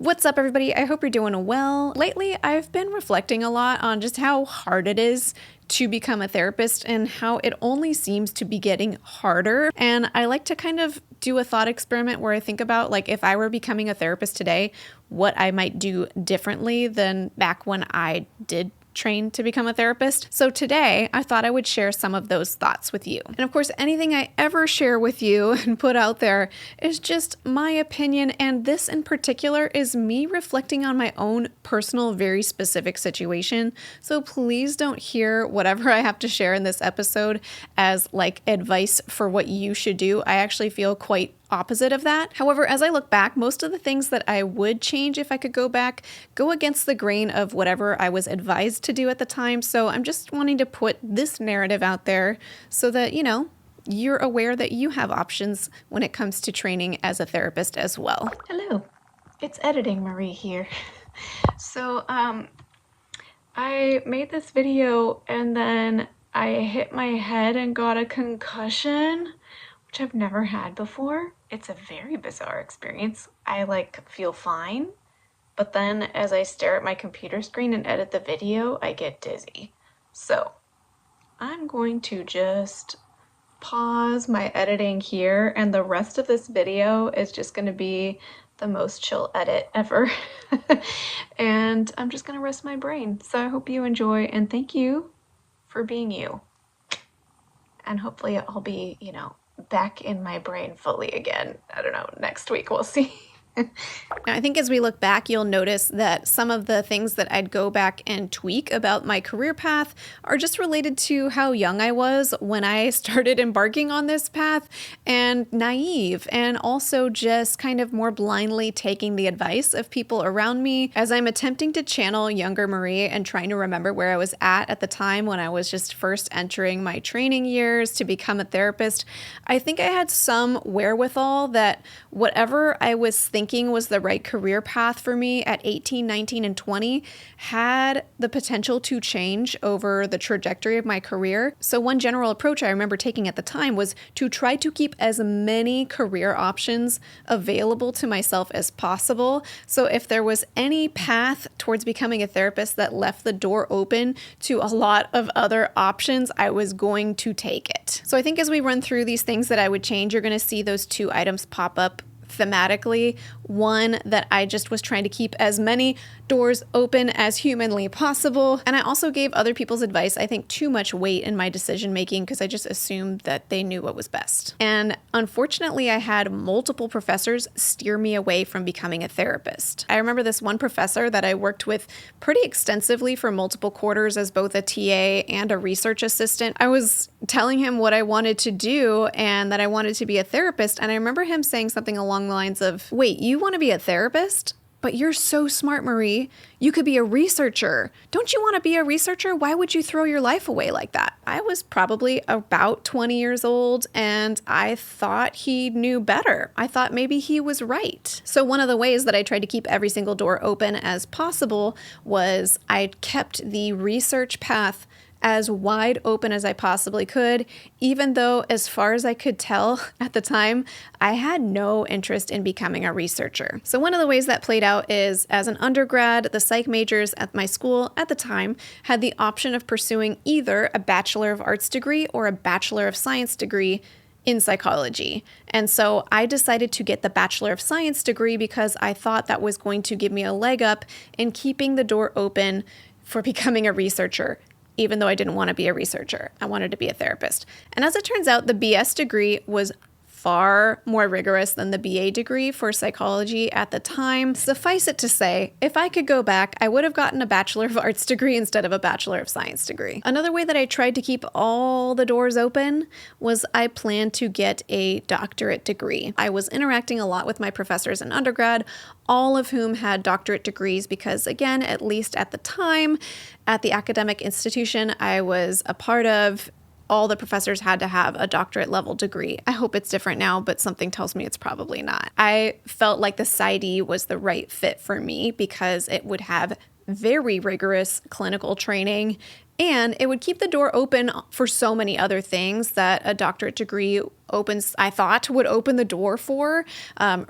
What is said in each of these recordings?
What's up, everybody? I hope you're doing well. Lately, I've been reflecting a lot on just how hard it is to become a therapist and how it only seems to be getting harder. And I like to kind of do a thought experiment where I think about, like, if I were becoming a therapist today, what I might do differently than back when I did train to become a therapist. So today I thought I would share some of those thoughts with you. And of course, anything I ever share with you and put out there is just my opinion. And this in particular is me reflecting on my own personal, very specific situation. So please don't hear whatever I have to share in this episode as like advice for what you should do. I actually feel quite opposite of that. However, as I look back, most of the things that I would change if I could go back go against the grain of whatever I was advised to do at the time. So I'm just wanting to put this narrative out there so that, you're aware that you have options when it comes to training as a therapist as well. Hello, it's Editing Marie here. So I made this video and then I hit my head and got a concussion, which I've never had before. It's a very bizarre experience. I feel fine, but then as I stare at my computer screen and edit the video, I get dizzy. So I'm going to just pause my editing here, and the rest of this video is just going to be the most chill edit ever. And I'm just going to rest my brain. So I hope you enjoy, and thank you for being you. And hopefully I'll be, back in my brain fully again. I don't know, next week we'll see. Now, I think as we look back, you'll notice that some of the things that I'd go back and tweak about my career path are just related to how young I was when I started embarking on this path, and naive, and also just kind of more blindly taking the advice of people around me as I'm attempting to channel younger Marie and trying to remember where I was at the time when I was just first entering my training years to become a therapist. I think I had some wherewithal that whatever I was thinking was the right career path for me at 18, 19, and 20 had the potential to change over the trajectory of my career. So one general approach I remember taking at the time was to try to keep as many career options available to myself as possible. So if there was any path towards becoming a therapist that left the door open to a lot of other options, I was going to take it. So I think as we run through these things that I would change, you're going to see those two items pop up thematically. One, that I just was trying to keep as many doors open as humanly possible. And I also gave other people's advice, I think, too much weight in my decision making because I just assumed that they knew what was best. And unfortunately, I had multiple professors steer me away from becoming a therapist. I remember this one professor that I worked with pretty extensively for multiple quarters as both a TA and a research assistant. I was telling him what I wanted to do and that I wanted to be a therapist. And I remember him saying something along the lines of, "Wait, you want to be a therapist? But you're so smart, Marie. You could be a researcher. Don't you want to be a researcher? Why would you throw your life away like that?" I was probably about 20 years old, and I thought he knew better. I thought maybe he was right. So one of the ways that I tried to keep every single door open as possible was I kept the research path as wide open as I possibly could, even though, as far as I could tell at the time, I had no interest in becoming a researcher. So one of the ways that played out is, as an undergrad, the psych majors at my school at the time had the option of pursuing either a Bachelor of Arts degree or a Bachelor of Science degree in psychology. And so I decided to get the Bachelor of Science degree because I thought that was going to give me a leg up in keeping the door open for becoming a researcher, even though I didn't want to be a researcher. I wanted to be a therapist. And as it turns out, the BS degree was far more rigorous than the BA degree for psychology at the time. Suffice it to say, if I could go back, I would have gotten a Bachelor of Arts degree instead of a Bachelor of Science degree. Another way that I tried to keep all the doors open was I planned to get a doctorate degree. I was interacting a lot with my professors in undergrad, all of whom had doctorate degrees because, again, at least at the time, at the academic institution I was a part of, all the professors had to have a doctorate level degree. I hope it's different now, but something tells me it's probably not. I felt like the PsyD was the right fit for me because it would have very rigorous clinical training And it would keep the door open for so many other things that a doctorate degree opens, I thought, would open the door for,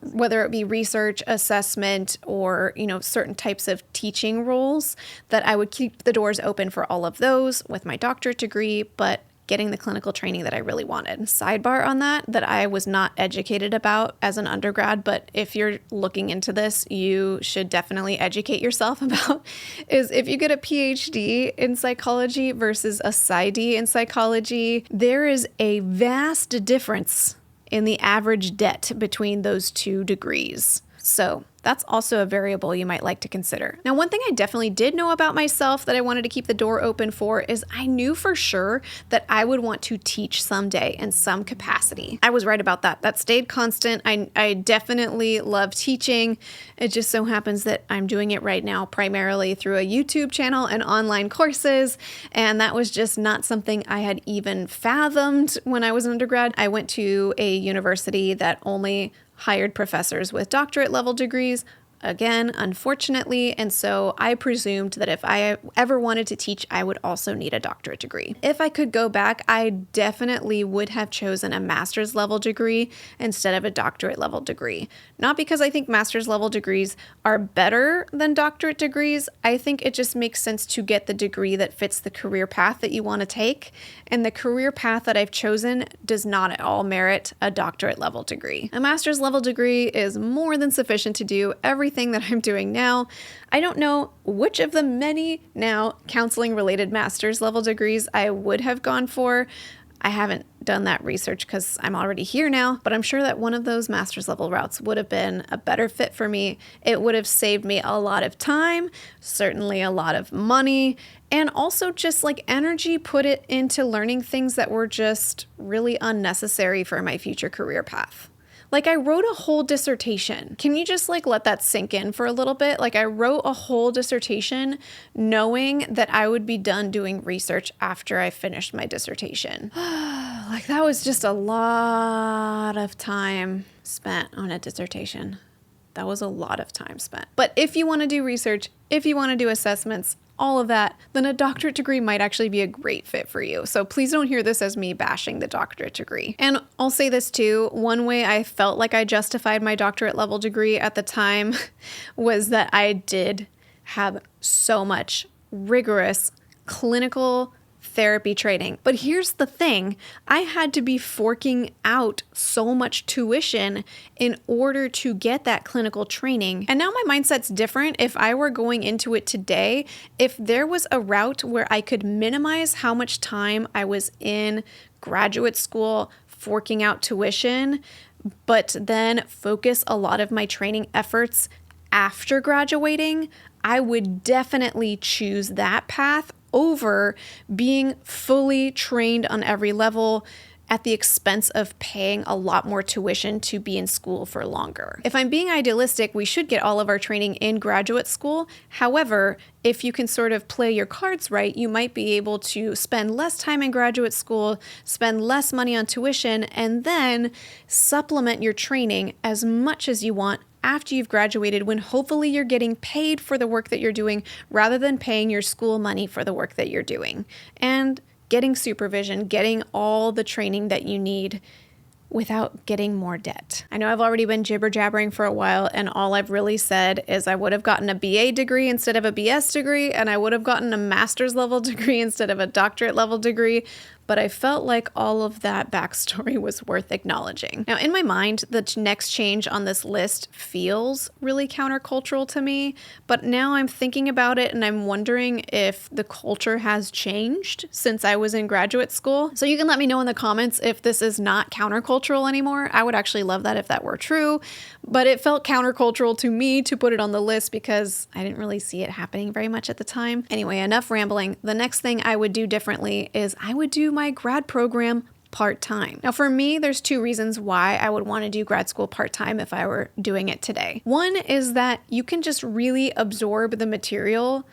whether it be research, assessment, or, certain types of teaching roles, that I would keep the doors open for all of those with my doctorate degree, but getting the clinical training that I really wanted. Sidebar on that I was not educated about as an undergrad, but if you're looking into this, you should definitely educate yourself about, is if you get a PhD in psychology versus a PsyD in psychology, there is a vast difference in the average debt between those two degrees. So that's also a variable you might like to consider. Now, one thing I definitely did know about myself that I wanted to keep the door open for is I knew for sure that I would want to teach someday in some capacity. I was right about that. That stayed constant. I definitely love teaching. It just so happens that I'm doing it right now primarily through a YouTube channel and online courses, and that was just not something I had even fathomed when I was an undergrad. I went to a university that only hired professors with doctorate level degrees, again, unfortunately, and so I presumed that if I ever wanted to teach, I would also need a doctorate degree. If I could go back, I definitely would have chosen a master's level degree instead of a doctorate level degree. Not because I think master's level degrees are better than doctorate degrees. I think it just makes sense to get the degree that fits the career path that you want to take, and the career path that I've chosen does not at all merit a doctorate level degree. A master's level degree is more than sufficient to do everything that I'm doing now. I don't know which of the many now counseling related master's level degrees I would have gone for. I haven't done that research because I'm already here now, but I'm sure that one of those master's level routes would have been a better fit for me. It would have saved me a lot of time, certainly a lot of money, and also just like energy put it into learning things that were just really unnecessary for my future career path. Like, I wrote a whole dissertation. Can you just let that sink in for a little bit? I wrote a whole dissertation knowing that I would be done doing research after I finished my dissertation. That was just a lot of time spent on a dissertation. That was a lot of time spent. But if you want to do research, if you want to do assessments, all of that, then a doctorate degree might actually be a great fit for you. So please don't hear this as me bashing the doctorate degree. And I'll say this too, one way I felt like I justified my doctorate level degree at the time was that I did have so much rigorous clinical therapy training. But here's the thing, I had to be forking out so much tuition in order to get that clinical training. And now my mindset's different. If I were going into it today, if there was a route where I could minimize how much time I was in graduate school forking out tuition, but then focus a lot of my training efforts after graduating, I would definitely choose that path over being fully trained on every level at the expense of paying a lot more tuition to be in school for longer. If I'm being idealistic, we should get all of our training in graduate school. However, if you can sort of play your cards right, you might be able to spend less time in graduate school, spend less money on tuition, and then supplement your training as much as you want after you've graduated, when hopefully you're getting paid for the work that you're doing rather than paying your school money for the work that you're doing, and getting supervision, getting all the training that you need without getting more debt. I know I've already been jibber jabbering for a while, and all I've really said is I would have gotten a BA degree instead of a BS degree, and I would have gotten a master's level degree instead of a doctorate level degree. But I felt like all of that backstory was worth acknowledging. Now, in my mind, the next change on this list feels really countercultural to me, but now I'm thinking about it and I'm wondering if the culture has changed since I was in graduate school. So you can let me know in the comments if this is not countercultural anymore. I would actually love that if that were true, but it felt countercultural to me to put it on the list because I didn't really see it happening very much at the time. Anyway, enough rambling. The next thing I would do differently is I would do my grad program part-time. Now, for me, there's two reasons why I would want to do grad school part-time if I were doing it today. One is that you can just really absorb the material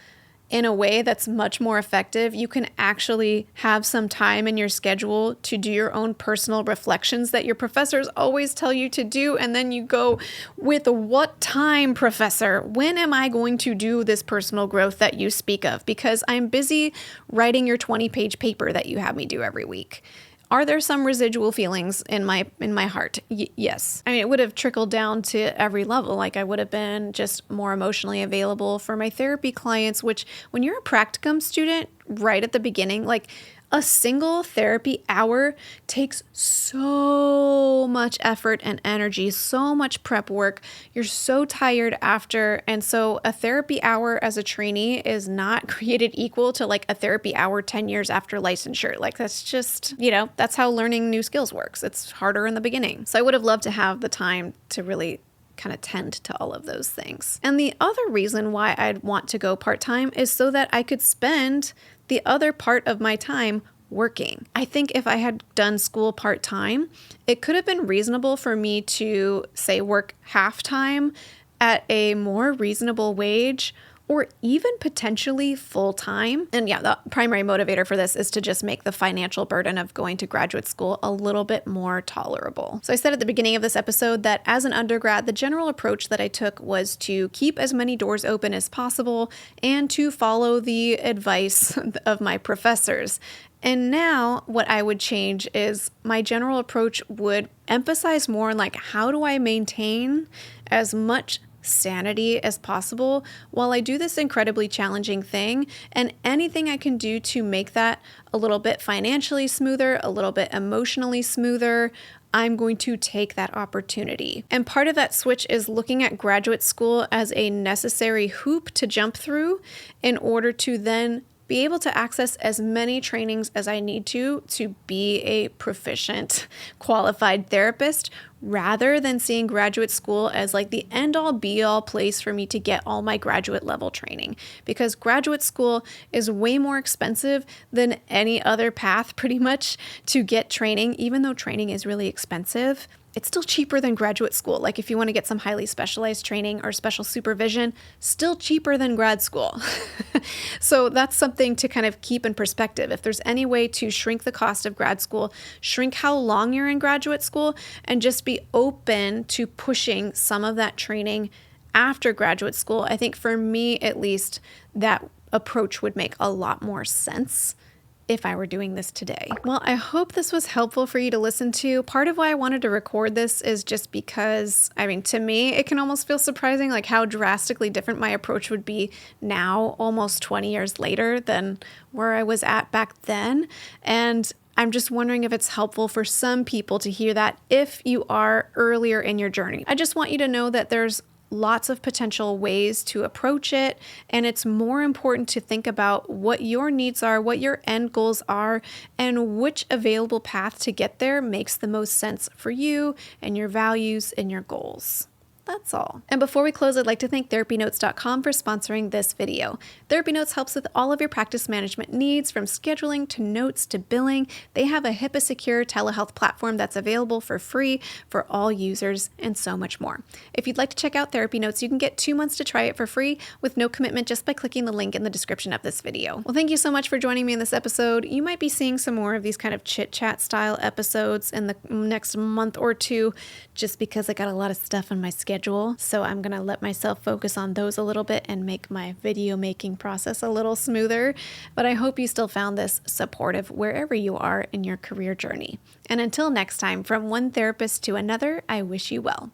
in a way that's much more effective, you can actually have some time in your schedule to do your own personal reflections that your professors always tell you to do. And then you go with, what time, professor? When am I going to do this personal growth that you speak of? Because I'm busy writing your 20-page paper that you have me do every week. Are there some residual feelings in my heart? Yes. I mean, it would have trickled down to every level. Like, I would have been just more emotionally available for my therapy clients, which when you're a practicum student right at the beginning, like, a single therapy hour takes so much effort and energy, so much prep work. You're so tired after. And so a therapy hour as a trainee is not created equal to like a therapy hour 10 years after licensure. Like, that's just, that's how learning new skills works. It's harder in the beginning. So I would have loved to have the time to really kind of tend to all of those things. And the other reason why I'd want to go part-time is so that I could spend the other part of my time working. I think if I had done school part-time, it could have been reasonable for me to, say, work half-time at a more reasonable wage, or even potentially full-time. And yeah, the primary motivator for this is to just make the financial burden of going to graduate school a little bit more tolerable. So I said at the beginning of this episode that as an undergrad, the general approach that I took was to keep as many doors open as possible and to follow the advice of my professors. And now what I would change is my general approach would emphasize more on like, how do I maintain as much sanity as possible while I do this incredibly challenging thing, and anything I can do to make that a little bit financially smoother, a little bit emotionally smoother, I'm going to take that opportunity. And part of that switch is looking at graduate school as a necessary hoop to jump through in order to then be able to access as many trainings as I need to be a proficient, qualified therapist, rather than seeing graduate school as like the end-all be-all place for me to get all my graduate level training. Because graduate school is way more expensive than any other path pretty much to get training. Even though training is really expensive, it's still cheaper than graduate school. Like, if you want to get some highly specialized training or special supervision, still cheaper than grad school. So that's something to kind of keep in perspective. If there's any way to shrink the cost of grad school, shrink how long you're in graduate school, and just be open to pushing some of that training after graduate school, I think for me at least, that approach would make a lot more sense if I were doing this today. Well, I hope this was helpful for you to listen to. Part of why I wanted to record this is just because, I mean, to me, it can almost feel surprising like how drastically different my approach would be now, almost 20 years later, than where I was at back then. And I'm just wondering if it's helpful for some people to hear that if you are earlier in your journey. I just want you to know that there's lots of potential ways to approach it, and it's more important to think about what your needs are, what your end goals are, and which available path to get there makes the most sense for you and your values and your goals. That's all. And before we close, I'd like to thank TherapyNotes.com for sponsoring this video. TherapyNotes helps with all of your practice management needs, from scheduling to notes to billing. They have a HIPAA-secure telehealth platform that's available for free for all users, and so much more. If you'd like to check out Therapy Notes, you can get 2 months to try it for free with no commitment just by clicking the link in the description of this video. Well, thank you so much for joining me in this episode. You might be seeing some more of these kind of chit-chat style episodes in the next month or two, just because I got a lot of stuff on my schedule. So I'm going to let myself focus on those a little bit and make my video making process a little smoother. But I hope you still found this supportive wherever you are in your career journey. And until next time, from one therapist to another, I wish you well.